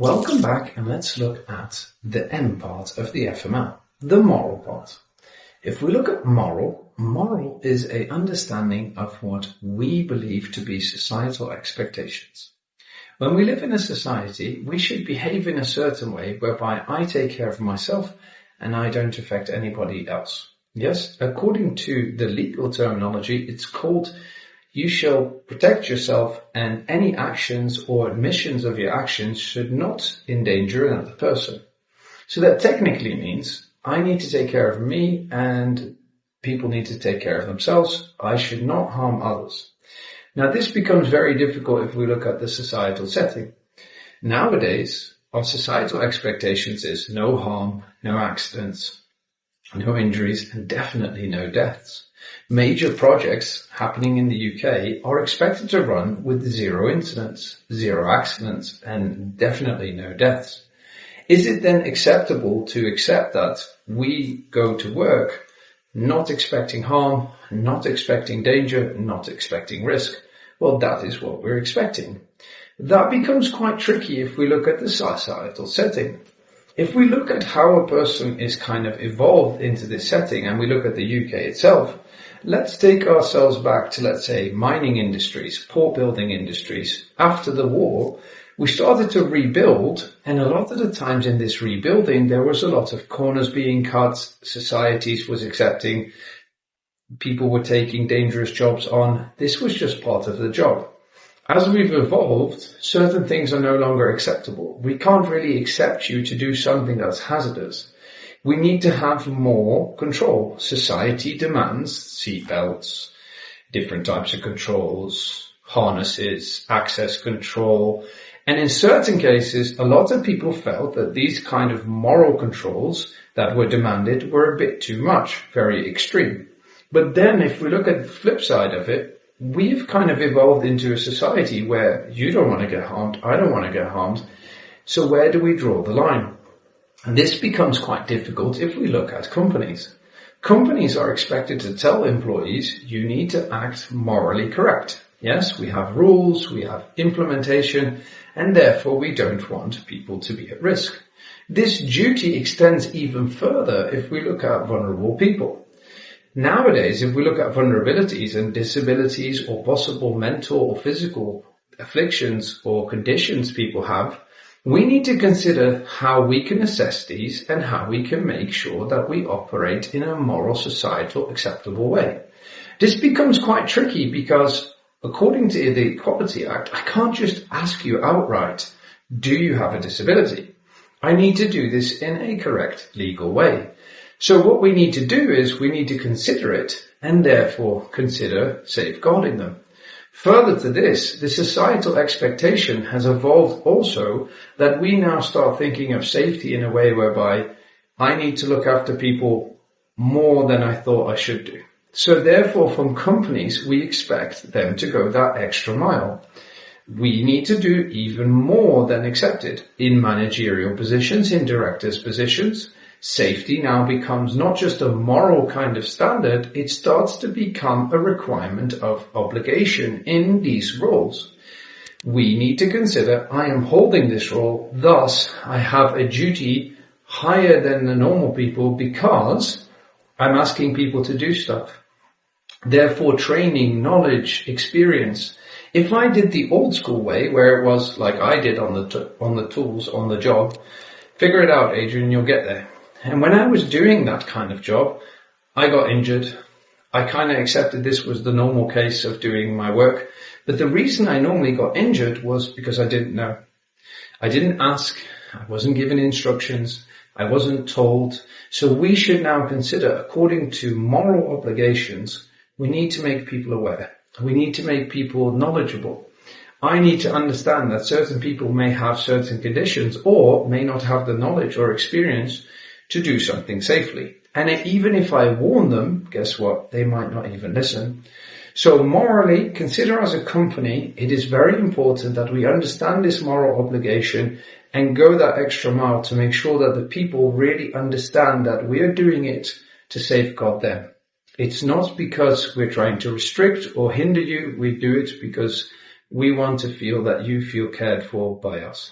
Welcome back, and let's look at the M part of the FML, the moral part. If we look at moral is a understanding of what we believe to be societal expectations. When we live in a society, we should behave in a certain way whereby I take care of myself and I don't affect anybody else. Yes, according to the legal terminology, it's called you shall protect yourself, and any actions or omissions of your actions should not endanger another person. So that technically means I need to take care of me and people need to take care of themselves. I should not harm others. Now this becomes very difficult if we look at the societal setting. Nowadays, our societal expectations is no harm, no accidents, no injuries, and definitely no deaths. Major projects happening in the UK are expected to run with 0 incidents, 0 accidents, and definitely no deaths. Is it then acceptable to accept that we go to work not expecting harm, not expecting danger, not expecting risk? Well, that is what we're expecting. That becomes quite tricky if we look at the societal setting. If we look at how a person is kind of evolved into this setting and we look at the UK itself, let's take ourselves back to, let's say, mining industries, port building industries. After the war, we started to rebuild, and a lot of the times in this rebuilding, there was a lot of corners being cut, societies was accepting, people were taking dangerous jobs on. This was just part of the job. As we've evolved, certain things are no longer acceptable. We can't really accept you to do something that's hazardous. We need to have more control. Society demands seatbelts, different types of controls, harnesses, access control. And in certain cases, a lot of people felt that these kind of moral controls that were demanded were a bit too much, very extreme. But then if we look at the flip side of it, we've kind of evolved into a society where you don't want to get harmed, I don't want to get harmed. So where do we draw the line? And this becomes quite difficult if we look at companies. Companies are expected to tell employees, you need to act morally correct. Yes, we have rules, we have implementation, and therefore we don't want people to be at risk. This duty extends even further if we look at vulnerable people. Nowadays, if we look at vulnerabilities and disabilities or possible mental or physical afflictions or conditions people have, we need to consider how we can assess these and how we can make sure that we operate in a moral, societal, acceptable way. This becomes quite tricky because according to the Equality Act, I can't just ask you outright, do you have a disability? I need to do this in a correct legal way. So what we need to do is we need to consider it and therefore consider safeguarding them. Further to this, the societal expectation has evolved also that we now start thinking of safety in a way whereby I need to look after people more than I thought I should do. So therefore from companies, we expect them to go that extra mile. We need to do even more than accepted in managerial positions, in directors' positions. Safety now becomes not just a moral kind of standard, it starts to become a requirement of obligation in these roles. We need to consider, I am holding this role, thus I have a duty higher than the normal people because I'm asking people to do stuff. Therefore, training, knowledge, experience. If I did the old school way, where it was like I did on the tools, on the job, figure it out, Adrian, you'll get there. And when I was doing that kind of job, I got injured. I kind of accepted this was the normal case of doing my work. But the reason I normally got injured was because I didn't know. I didn't ask. I wasn't given instructions. I wasn't told. So we should now consider, according to moral obligations, we need to make people aware. We need to make people knowledgeable. I need to understand that certain people may have certain conditions or may not have the knowledge or experience to do something safely. And even if I warn them, guess what? They might not even listen. So morally, consider as a company, it is very important that we understand this moral obligation and go that extra mile to make sure that the people really understand that we are doing it to safeguard them. It's not because we're trying to restrict or hinder you. We do it because we want to feel that you feel cared for by us.